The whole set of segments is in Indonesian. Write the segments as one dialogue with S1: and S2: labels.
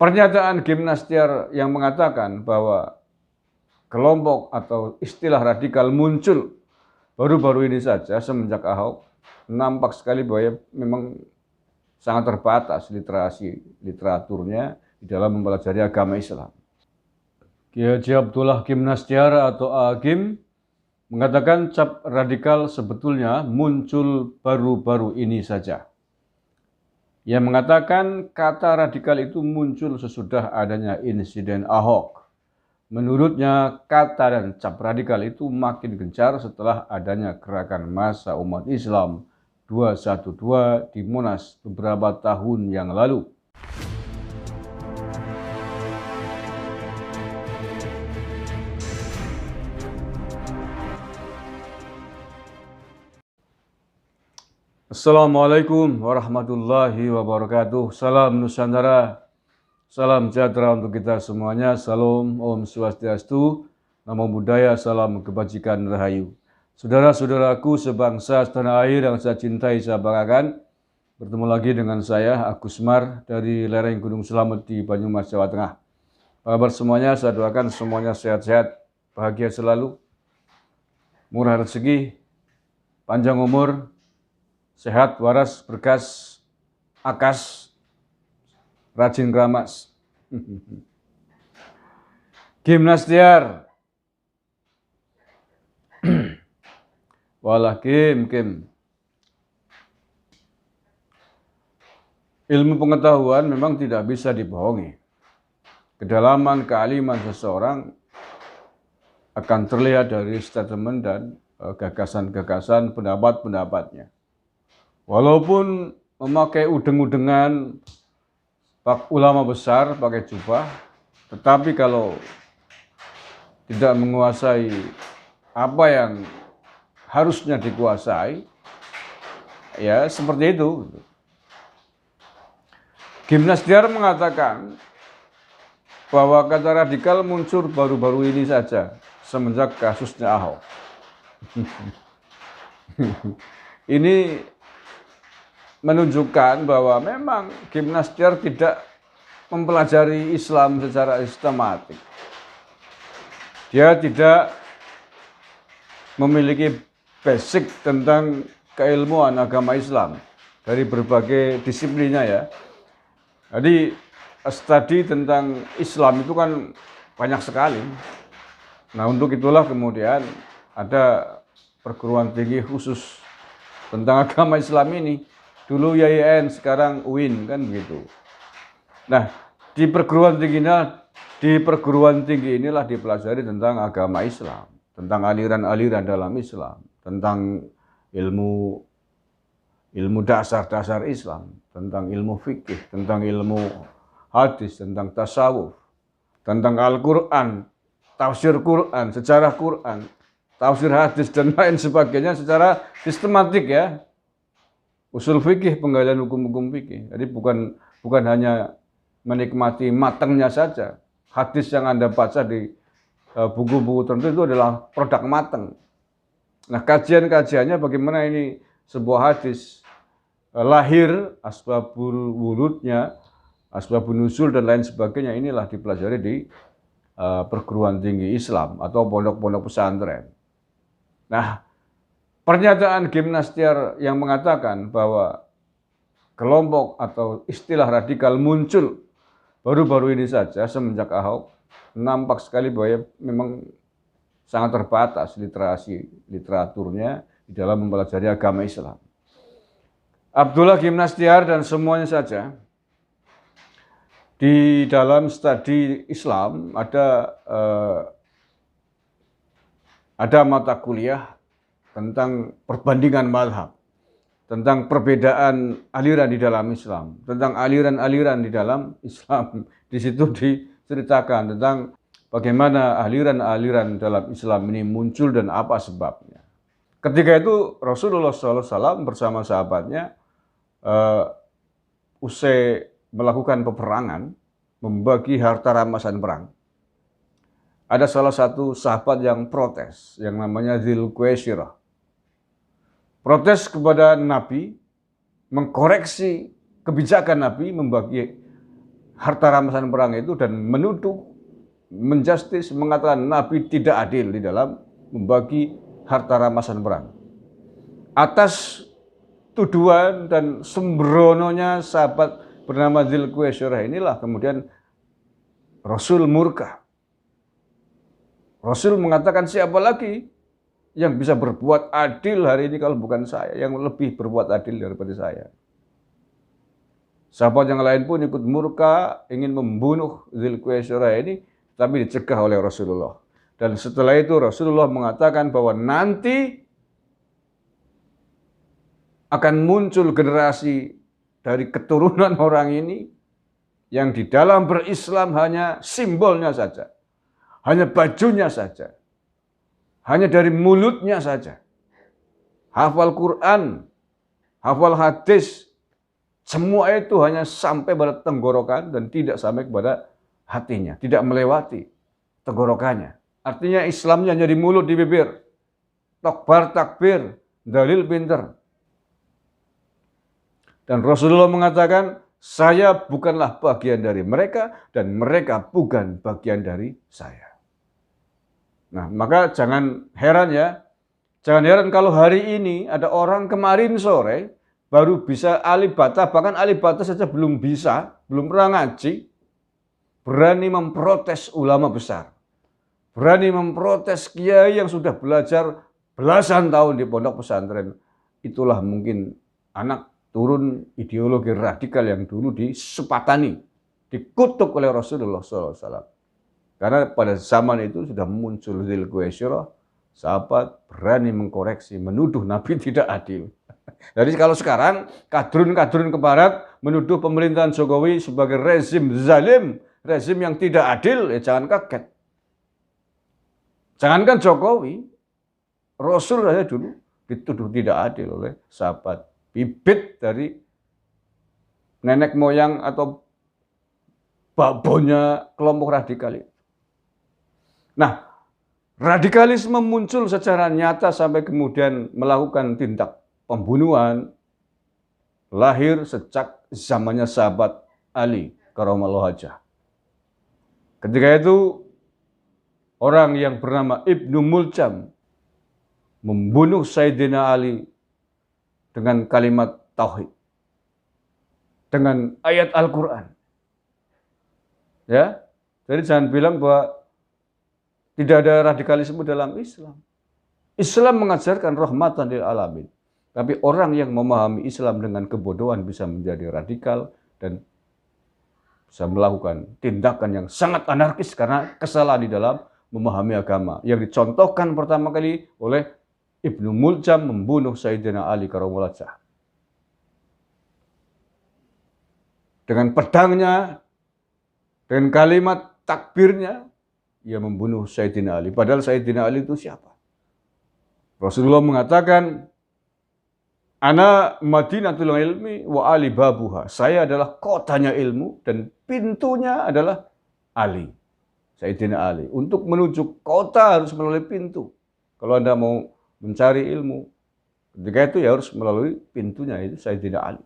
S1: Pernyataan Gimnastiar yang mengatakan bahwa kelompok atau istilah radikal muncul baru-baru ini saja semenjak Ahok, nampak sekali bahwa memang sangat terbatas literaturnya di dalam mempelajari agama Islam. Kiai Haji Abdullah Gimnastiar atau Agim mengatakan cap radikal sebetulnya muncul baru-baru ini saja. Ia mengatakan kata radikal itu muncul sesudah adanya insiden Ahok. Menurutnya kata dan cap radikal itu makin gencar setelah adanya gerakan massa umat Islam 212 di Monas beberapa tahun yang lalu. Assalamualaikum warahmatullahi wabarakatuh. Salam Nusantara, salam sejahtera untuk kita semuanya. Salam Om Swastiastu, Namo Buddhaya, salam kebajikan rahayu. Saudara-saudaraku sebangsa setanah air yang saya cintai, saya banggakan, bertemu lagi dengan saya Agus Mar dari lereng Gunung Slamet di Banyumas, Jawa Tengah. Apa kabar semuanya? Saya doakan semuanya sehat-sehat, bahagia selalu, murah rezeki, panjang umur, sehat, waras, berkas, akas, rajin keramas. Gimnastiar. Walah Kim. Ilmu pengetahuan memang tidak bisa dibohongi. Kedalaman kealiman seseorang akan terlihat dari statement dan gagasan-gagasan pendapat-pendapatnya. Walaupun memakai udeng-udengan ulama besar pakai jubah, tetapi kalau tidak menguasai apa yang harusnya dikuasai, ya seperti itu. Gimnastiar mengatakan bahwa kata radikal muncul baru-baru ini saja semenjak kasusnya Ahok. Ini menunjukkan bahwa memang Gimnastiar tidak mempelajari Islam secara sistematik. Dia tidak memiliki basic tentang keilmuan agama Islam dari berbagai disiplinnya ya. Jadi studi tentang Islam itu kan banyak sekali. Nah, untuk itulah kemudian ada perguruan tinggi khusus tentang agama Islam ini. Dulu YIN, sekarang UIN, kan begitu. Nah, di perguruan tinggi inilah dipelajari tentang agama Islam, tentang aliran-aliran dalam Islam, tentang ilmu dasar-dasar Islam, tentang ilmu fikih, tentang ilmu hadis, tentang tasawuf, tentang Al-Quran, tafsir Quran, sejarah Quran, tafsir hadis, dan lain sebagainya secara sistematik ya. Usul fikih, penggalian hukum-hukum fikih. Jadi bukan hanya menikmati matangnya saja. Hadis yang Anda baca di buku-buku tertentu itu adalah produk matang. Nah, kajian-kajiannya bagaimana ini sebuah hadis lahir, asbabul wurudnya, asbabun nuzul dan lain sebagainya, inilah dipelajari di perguruan tinggi Islam atau pondok-pondok pesantren. Nah, pernyataan Gimnastiar yang mengatakan bahwa kelompok atau istilah radikal muncul baru-baru ini saja semenjak Ahok, nampak sekali bahwa memang sangat terbatas literaturnya di dalam mempelajari agama Islam. Abdullah Gimnastiar dan semuanya saja di dalam studi Islam ada mata kuliah tentang perbandingan mazhab, tentang perbedaan aliran di dalam Islam, tentang aliran-aliran di dalam Islam. Di situ diceritakan tentang bagaimana aliran-aliran dalam Islam ini muncul dan apa sebabnya. Ketika itu Rasulullah SAW bersama sahabatnya usai melakukan peperangan, membagi harta rampasan perang. Ada salah satu sahabat yang protes, yang namanya Dzul Quwaisirah. Protes kepada Nabi, mengkoreksi kebijakan Nabi membagi harta rampasan perang itu dan menuduh, menjustis, mengatakan Nabi tidak adil di dalam membagi harta rampasan perang. Atas tuduhan dan sembrononya sahabat bernama Dzulqaisyarah inilah kemudian Rasul murka. Rasul mengatakan siapa lagi yang bisa berbuat adil hari ini kalau bukan saya, yang lebih berbuat adil daripada saya. Sahabat yang lain pun ikut murka, ingin membunuh Dzulqaisyarah ini, tapi dicegah oleh Rasulullah. Dan setelah itu Rasulullah mengatakan bahwa nanti akan muncul generasi dari keturunan orang ini yang di dalam berislam hanya simbolnya saja, hanya bajunya saja, hanya dari mulutnya saja. Hafal Quran, hafal hadis, semua itu hanya sampai pada tenggorokan dan tidak sampai kepada hatinya, tidak melewati tenggorokannya. Artinya Islamnya hanya di mulut, di bibir, takbar takbir, dalil pinter. Dan Rasulullah mengatakan, saya bukanlah bagian dari mereka dan mereka bukan bagian dari saya. Nah, maka jangan heran ya. Jangan heran kalau hari ini ada orang kemarin sore baru bisa alibata, bahkan alibata saja belum bisa, belum pernah ngaji, berani memprotes ulama besar. Berani memprotes kiai yang sudah belajar belasan tahun di pondok pesantren. Itulah mungkin anak turun ideologi radikal yang dulu disepatani, dikutuk oleh Rasulullah SAW. Karena pada zaman itu sudah muncul Dzulqaisyarah, sahabat berani mengkoreksi, menuduh Nabi tidak adil. Jadi kalau sekarang kadrun-kadrun ke barat menuduh pemerintahan Jokowi sebagai rezim zalim, rezim yang tidak adil, ya jangan kaget. Jangankan Jokowi, Rasul saja dulu dituduh tidak adil oleh sahabat. Bibit dari nenek moyang atau babonnya kelompok radikal itu. Nah, radikalisme muncul secara nyata sampai kemudian melakukan tindak pembunuhan, lahir sejak zamannya sahabat Ali karramallahu wajhah. Ketika itu orang yang bernama Ibnu Muljam membunuh Sayyidina Ali dengan kalimat tauhid, dengan ayat Al-Quran. Ya, jadi jangan bilang bahwa tidak ada radikalisme dalam Islam. Islam mengajarkan rahmatan lil alamin. Tapi orang yang memahami Islam dengan kebodohan bisa menjadi radikal dan bisa melakukan tindakan yang sangat anarkis karena kesalahan di dalam memahami agama. Yang dicontohkan pertama kali oleh Ibnu Muljam membunuh Sayyidina Ali karramallahu wajhah. Dengan pedangnya, dengan kalimat takbirnya, ia membunuh Sayyidina Ali. Padahal Sayyidina Ali itu siapa? Rasulullah mengatakan, Ana Madinatul ilmi wa Ali babuha. Saya adalah kotanya ilmu dan pintunya adalah Ali. Sayyidina Ali. Untuk menuju kota harus melalui pintu. Kalau Anda mau mencari ilmu, ketika itu ya harus melalui pintunya, itu Sayyidina Ali.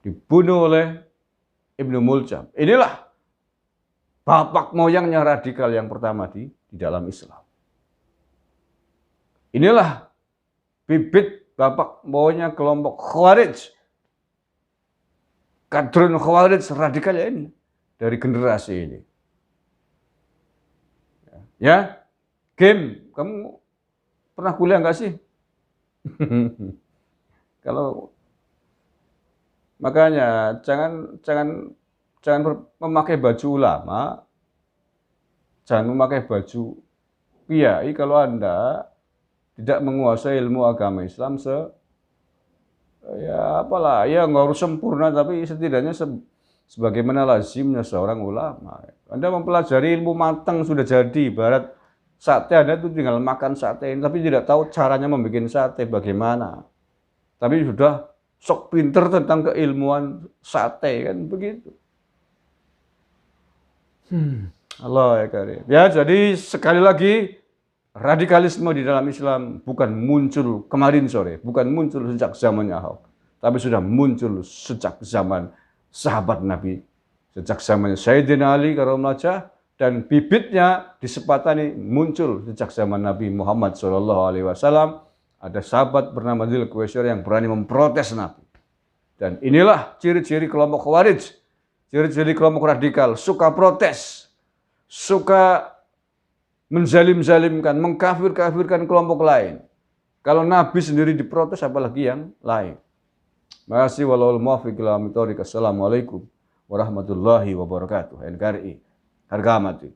S1: Dibunuh oleh Ibnu Muljam. Inilah bapak moyangnya radikal yang pertama di dalam Islam. Inilah bibit bapak moyangnya kelompok Khawarij. Kadrun Khawarij radikal ya ini, dari generasi ini. Ya, Game, kamu pernah kuliah nggak sih? Kalau makanya jangan memakai baju ulama, jangan memakai baju kiai kalau Anda tidak menguasai ilmu agama Islam ya apalah, ya nggak harus sempurna, tapi setidaknya sebagaimana lazimnya seorang ulama. Anda mempelajari ilmu matang sudah jadi, ibarat sate Anda itu tinggal makan sate ini, tapi tidak tahu caranya membuat sate bagaimana. Tapi sudah sok pinter tentang keilmuan sate, kan begitu. Allah ya karim. Ya, jadi sekali lagi radikalisme di dalam Islam bukan muncul kemarin sore, bukan muncul sejak zamannya Ahok, tapi sudah muncul sejak zaman sahabat Nabi sejak zamannya Sayyidina Ali karomajah, dan bibitnya disepatani muncul sejak zaman Nabi Muhammad SAW. Ada sahabat bernama Dzul Khuwaisir yang berani memprotes Nabi. Dan inilah ciri-ciri kelompok Khawarij, ciri-ciri kelompok radikal, suka protes, suka menzalim-zalimkan, mengkafir-kafirkan kelompok lain. Kalau Nabi sendiri diprotes, apalagi yang lain. Terima kasih. Wallahul muwaffiq ila aqwamit thoriq. Assalamualaikum warahmatullahi wabarakatuh. NKRI harga mati.